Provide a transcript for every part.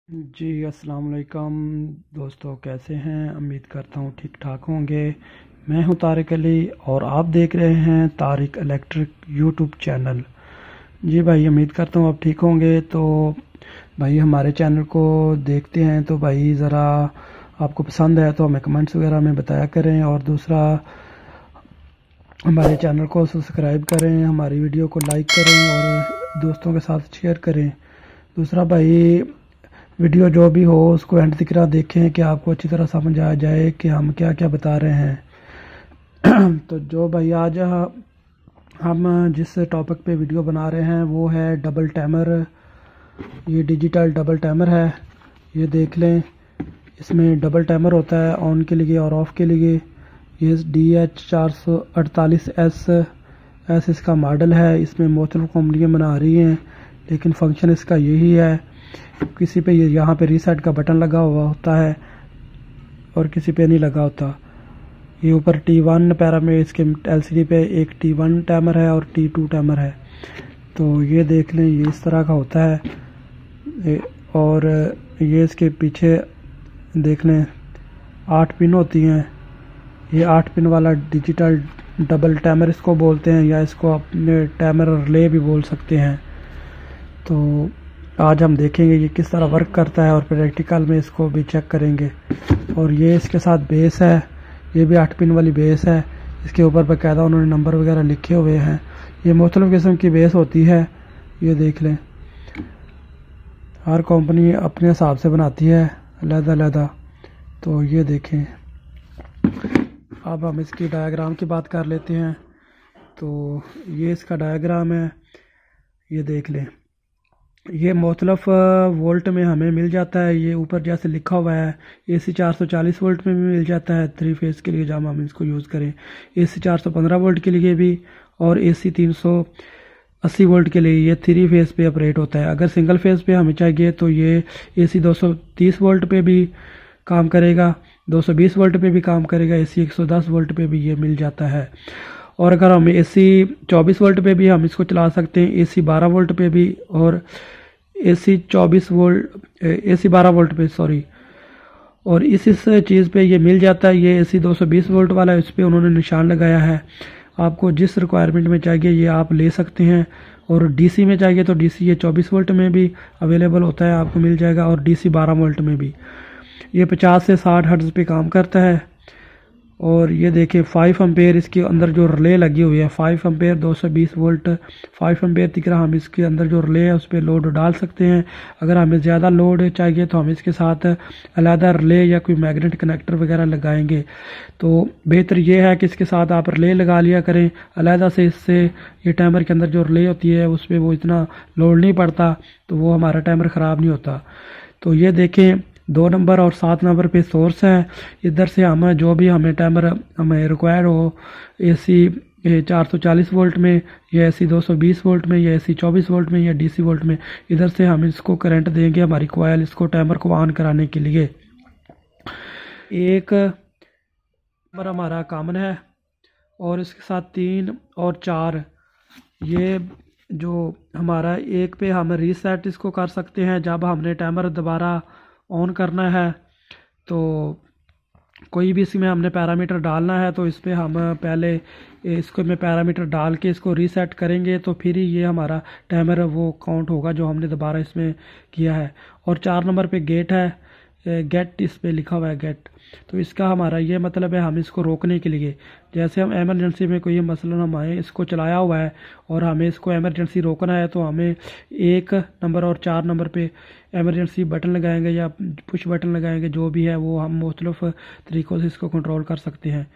जी अस्सलाम वालेकुम दोस्तों, कैसे हैं? उम्मीद करता हूँ ठीक ठाक होंगे। मैं हूँ तारिक अली और आप देख रहे हैं तारिक इलेक्ट्रिक यूट्यूब चैनल। जी भाई, उम्मीद करता हूँ आप ठीक होंगे। तो भाई हमारे चैनल को देखते हैं तो भाई ज़रा आपको पसंद है तो हमें कमेंट्स वगैरह में बताया करें, और दूसरा हमारे चैनल को सब्सक्राइब करें, हमारी वीडियो को लाइक करें और दोस्तों के साथ शेयर करें। दूसरा भाई, वीडियो जो भी हो उसको एंड तक देखें कि आपको अच्छी तरह समझ आ जाए कि हम क्या क्या बता रहे हैं। तो जो भाई आज हम जिस टॉपिक पे वीडियो बना रहे हैं वो है डबल टाइमर। ये डिजिटल डबल टाइमर है, ये देख लें। इसमें डबल टाइमर होता है ऑन के लिए और ऑफ के लिए। ये DH448S इसका मॉडल है। इसमें मुख्तलिफ कंपनियाँ बना रही हैं, लेकिन फंक्शन इसका यही है। किसी पे यहाँ पे रीसेट का बटन लगा हुआ होता है और किसी पे नहीं लगा होता। ये ऊपर T1 पैरामीटर, इसके LCD पे एक T1 टाइमर है और T2 टाइमर है। तो ये देख लें, ये इस तरह का होता है। और ये इसके पीछे देख लें 8 पिन होती हैं। ये 8 पिन वाला डिजिटल डबल टाइमर इसको बोलते हैं, या इसको अपने टाइमर रिले भी बोल सकते हैं। तो आज हम देखेंगे ये किस तरह वर्क करता है और प्रैक्टिकल में इसको भी चेक करेंगे। और ये इसके साथ बेस है, ये भी 8 पिन वाली बेस है। इसके ऊपर बाकायदा उन्होंने नंबर वगैरह लिखे हुए हैं। ये मुख्तलिफ किस्म की बेस होती है, ये देख लें। हर कंपनी अपने हिसाब से बनाती है अलग-अलग। तो ये देखें, अब हम इसकी डायग्राम की बात कर लेते हैं। तो ये इसका डायग्राम है, ये देख लें। ये मुख्तलिफ वोल्ट में हमें मिल जाता है। ये ऊपर जैसे लिखा हुआ है AC 440 वोल्ट में भी मिल जाता है 3 फेज़ के लिए, जब हम इसको यूज़ करें। AC 415 वोल्ट के लिए भी, और AC 380 वोल्ट के लिए ये 3 फेज़ पे ऑपरेट होता है। अगर सिंगल फेज़ पे हमें चाहिए तो ये AC 230 वोल्ट पे भी काम करेगा, 220 वोल्ट पे भी काम करेगा, AC 110 वोल्ट पे भी ये मिल जाता है। और अगर हम AC 24 वोल्ट पे भी हम इसको चला सकते हैं, AC 12 वोल्ट पे भी, और AC 12 वोल्ट पे, सॉरी। और इस चीज़ पे ये मिल जाता है। ये AC 220 वोल्ट वाला है, इस पर उन्होंने निशान लगाया है। आपको जिस रिक्वायरमेंट में चाहिए ये आप ले सकते हैं। और DC में चाहिए तो DC ये 24 वोल्ट में भी अवेलेबल होता है, आपको मिल जाएगा, और DC 12 वोल्ट में भी। ये 50 से 60 हर्ट्ज पे काम करता है। और ये देखिए 5 एम्पेयर इसके अंदर जो रिले लगी हुई है, 5 एम्पेयर 220 वोल्ट 5 एम्पेयर तक हम इसके अंदर जो रिले है उस पर लोड डाल सकते हैं। अगर हमें ज़्यादा लोड चाहिए तो हम इसके साथ अलहदा रिले या कोई मैग्नेट कनेक्टर वगैरह लगाएंगे। तो बेहतर ये है कि इसके साथ आप रिले लगा लिया करें अलहदा से। इससे ये टाइमर के अंदर जो रिले होती है उस पर वो इतना लोड नहीं पड़ता, तो वो हमारा टाइमर ख़राब नहीं होता। तो ये देखें 2 नंबर और 7 नंबर पे सोर्स है। इधर से हम जो भी हमें टाइमर हमें रिक्वायर हो, AC 440 वोल्ट में, या AC 220 वोल्ट में, या AC 24 वोल्ट में, या DC वोल्ट में, इधर से हम इसको करंट देंगे हमारी कॉइल इसको टाइमर को ऑन कराने के लिए। एक नंबर हमारा कॉमन है, और इसके साथ 3 और 4, ये जो हमारा एक पे हम रीसेट इसको कर सकते हैं जब हमने टाइमर दोबारा ऑन करना है। तो कोई भी इसमें हमने पैरामीटर डालना है तो इस पर हम पहले इसको में पैरामीटर डाल के इसको रीसेट करेंगे, तो फिर ही ये हमारा टाइमर वो काउंट होगा जो हमने दोबारा इसमें किया है। और 4 नंबर पे गेट है, गेट इस पे लिखा हुआ है गेट। तो इसका हमारा ये मतलब है हम इसको रोकने के लिए, जैसे हम एमरजेंसी में कोई मसलन हमें इसको चलाया हुआ है और हमें इसको एमरजेंसी रोकना है, तो हमें 1 नंबर और 4 नंबर पे एमरजेंसी बटन लगाएंगे या पुश बटन लगाएंगे, जो भी है वो हम मुख्तलिफ तरीक़ों से इसको कंट्रोल कर सकते हैं।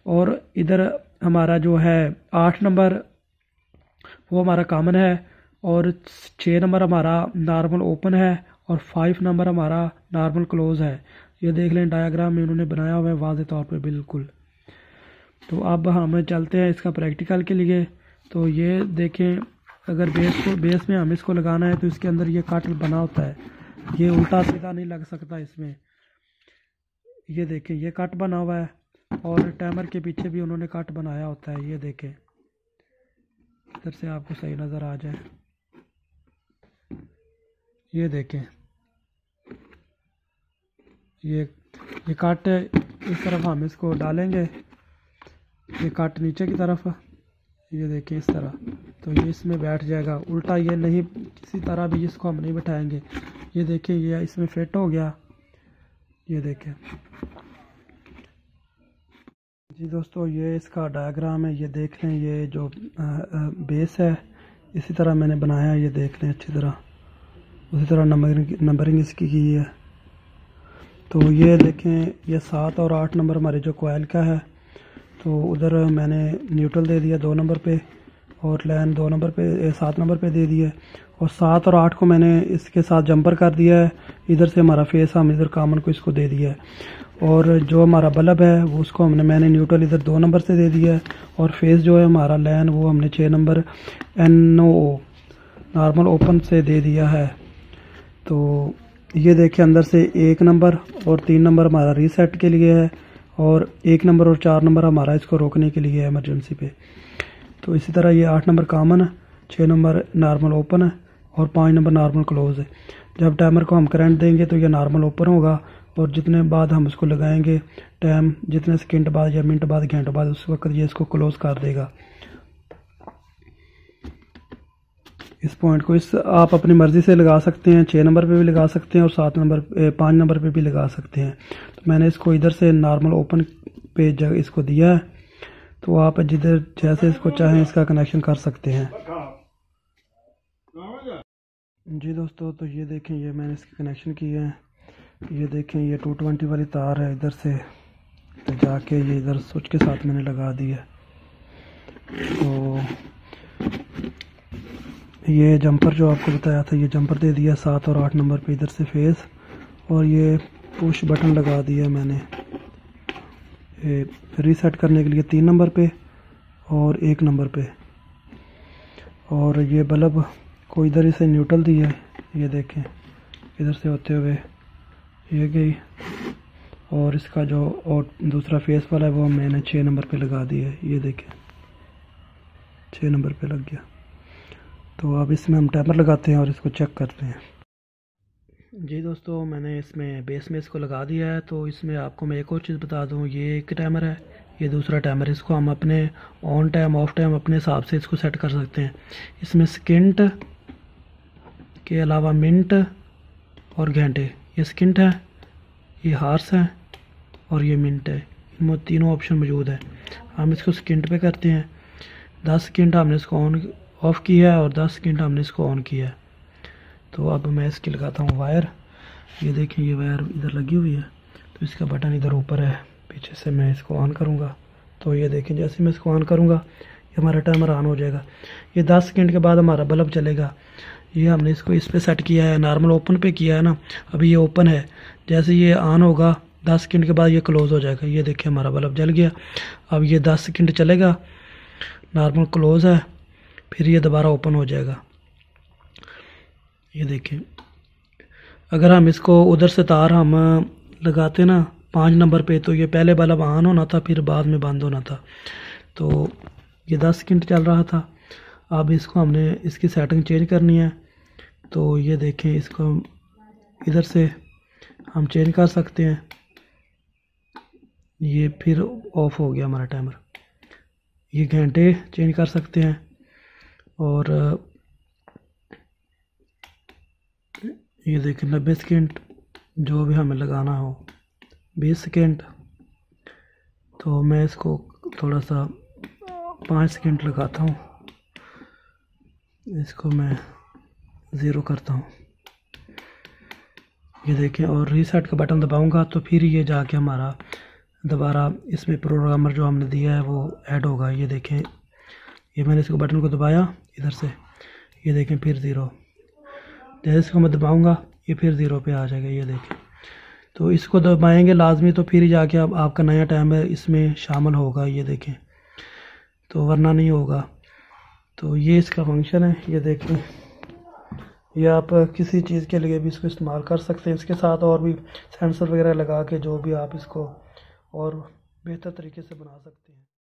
और इधर हमारा जो है 8 नंबर वो हमारा कॉमन है, और 6 नंबर हमारा नॉर्मल ओपन है, और 5 नंबर हमारा नॉर्मल क्लोज है। ये देख लें डायग्राम में उन्होंने बनाया हुआ है वाज़े तौर पे बिल्कुल। तो अब हम चलते हैं इसका प्रैक्टिकल के लिए। तो ये देखें, अगर बेस में हम इसको लगाना है तो इसके अंदर ये कट बना होता है, ये उल्टा सीधा नहीं लग सकता इसमें। ये देखें ये कट बना हुआ है, और टाइमर के पीछे भी उन्होंने कट बनाया होता है। ये देखें, इधर से आपको सही नज़र आ जाए, ये देखें ये कट इस तरफ हम इसको डालेंगे, ये कट नीचे की तरफ, ये देखें इस तरह, तो ये इसमें बैठ जाएगा। उल्टा ये नहीं, किसी तरह भी इसको हम नहीं बैठाएंगे। ये देखें ये इसमें फिट हो गया, ये देखें जी दोस्तों, ये इसका डायग्राम है, ये देख लें। ये जो बेस है इसी तरह मैंने बनाया है, ये देख लें अच्छी तरह, उसी तरह नंबरिंग इसकी की है। तो ये देखें, ये 7 और 8 नंबर हमारे जो कोयल का है, तो उधर मैंने न्यूट्रल दे दिया 2 नंबर पे, और लाइन 2 नंबर पे 7 नंबर पे दे दी है, और 7 और 8 को मैंने इसके साथ जंपर कर दिया है। इधर से हमारा फेस हम इधर कॉमन को इसको दे दिया है, और जो हमारा बल्ब है वो उसको मैंने न्यूट्रल इधर 2 नंबर से दे दिया है, और फेस जो है हमारा लाइन वो हमने 6 नंबर NO नॉर्मल ओपन से दे दिया है। तो ये देखिए अंदर से 1 नंबर और 3 नंबर हमारा रीसेट के लिए है, और 1 नंबर और 4 नंबर हमारा इसको रोकने के लिए है इमरजेंसी पे। तो इसी तरह ये 8 नंबर कॉमन है, 6 नंबर नॉर्मल ओपन है, और 5 नंबर नॉर्मल क्लोज है। जब टाइमर को हम करंट देंगे तो ये नॉर्मल ओपन होगा, और जितने बाद हम इसको लगाएंगे टाइम, जितने सेकंड बाद या मिनट बाद घंटे बाद, उस वक्त ये इसको क्लोज कर देगा। इस पॉइंट को आप अपनी मर्ज़ी से लगा सकते हैं, 6 नंबर पे भी लगा सकते हैं, और 5 नंबर पे भी लगा सकते हैं। तो मैंने इसको इधर से नॉर्मल ओपन पे जगह इसको दिया है, तो आप जिधर जैसे इसको चाहें इसका कनेक्शन कर सकते हैं। जी दोस्तों, तो ये देखें, ये मैंने इसके कनेक्शन किए हैं। ये देखें, ये 220 वाली तार है, इधर से तो जाके ये इधर स्विच के साथ मैंने लगा दी है। तो ये जंपर जो आपको बताया था, ये जंपर दे दिया 7 और 8 नंबर पे इधर से फेस, और ये पुश बटन लगा दिया मैंने रीसेट करने के लिए 3 नंबर पे और 1 नंबर पे। और ये बल्ब को इधर ही से न्यूट्रल दी है, ये देखें इधर से होते हुए ये गई, और इसका जो और दूसरा फेस वाला है वो मैंने 6 नंबर पे लगा दिया है, ये देखें 6 नंबर पे लग गया। तो अब इसमें हम टाइमर लगाते हैं और इसको चेक करते हैं। जी दोस्तों, मैंने इसमें बेस में इसको लगा दिया है। तो इसमें आपको मैं एक और चीज़ बता दूं, ये एक टाइमर है, ये दूसरा टाइमर है। इसको हम अपने ऑन टाइम ऑफ टाइम अपने हिसाब से इसको सेट कर सकते हैं। इसमें सेकंड के अलावा मिनट और घंटे, ये सेकंड है, ये हार्स है, और ये मिनट है। इनमें तीनों ऑप्शन मौजूद है। हम इसको सेकंड पे करते हैं, 10 सेकंड हमने इसको ऑन ऑफ़ किया है और 10 सेकंड हमने इसको ऑन किया है। तो अब मैं इसकी लगाता हूँ वायर। ये देखिए, ये वायर इधर लगी हुई है, तो इसका बटन इधर ऊपर है, पीछे से मैं इसको ऑन करूँगा। तो ये देखें, जैसे मैं इसको ऑन करूँगा ये हमारा टाइमर ऑन हो जाएगा। ये 10 सेकंड के बाद हमारा बल्ब चलेगा। ये हमने इसको इस पे सेट किया है, नॉर्मल ओपन पे किया है ना, अभी ये ओपन है। जैसे ये ऑन होगा 10 सेकंड के बाद ये क्लोज़ हो जाएगा। ये देखिए हमारा बल्ब जल गया। अब ये 10 सेकंड चलेगा, नॉर्मल क्लोज़ है, फिर ये दोबारा ओपन हो जाएगा। ये देखें, अगर हम इसको उधर से तार हम लगाते ना 5 नंबर पे, तो ये पहले बल्ब ऑन होना था, फिर बाद में बंद होना था। तो ये 10 सेकंड चल रहा था। अब इसको हमने इसकी सेटिंग चेंज करनी है। तो ये देखें, इसको इधर से हम चेंज कर सकते हैं। ये फिर ऑफ हो गया हमारा टाइमर। ये घंटे चेंज कर सकते हैं, और ये देखें 90 सेकंड जो भी हमें लगाना हो, 20 सेकंड। तो मैं इसको थोड़ा सा 5 सेकंड लगाता हूँ, इसको मैं 0 करता हूँ। ये देखें, और रीसेट का बटन दबाऊंगा तो फिर ये जाके हमारा दोबारा इसमें प्रोग्रामर जो हमने दिया है वो ऐड होगा। ये देखें, ये मैंने इसको बटन को दबाया इधर से, ये देखें फिर 0। जैसे इसको मैं दबाऊंगा ये फिर 0 पे आ जाएगा। ये देखें, तो इसको दबाएंगे लाजमी, तो फिर जाके अब आपका नया टाइमर इसमें शामिल होगा। ये देखें, तो वरना नहीं होगा। तो ये इसका फंक्शन है। ये देखें, ये आप किसी चीज़ के लिए भी इसको इस्तेमाल कर सकते हैं। इसके साथ और भी सेंसर वगैरह लगा के जो भी आप इसको और बेहतर तरीके से बना सकते हैं।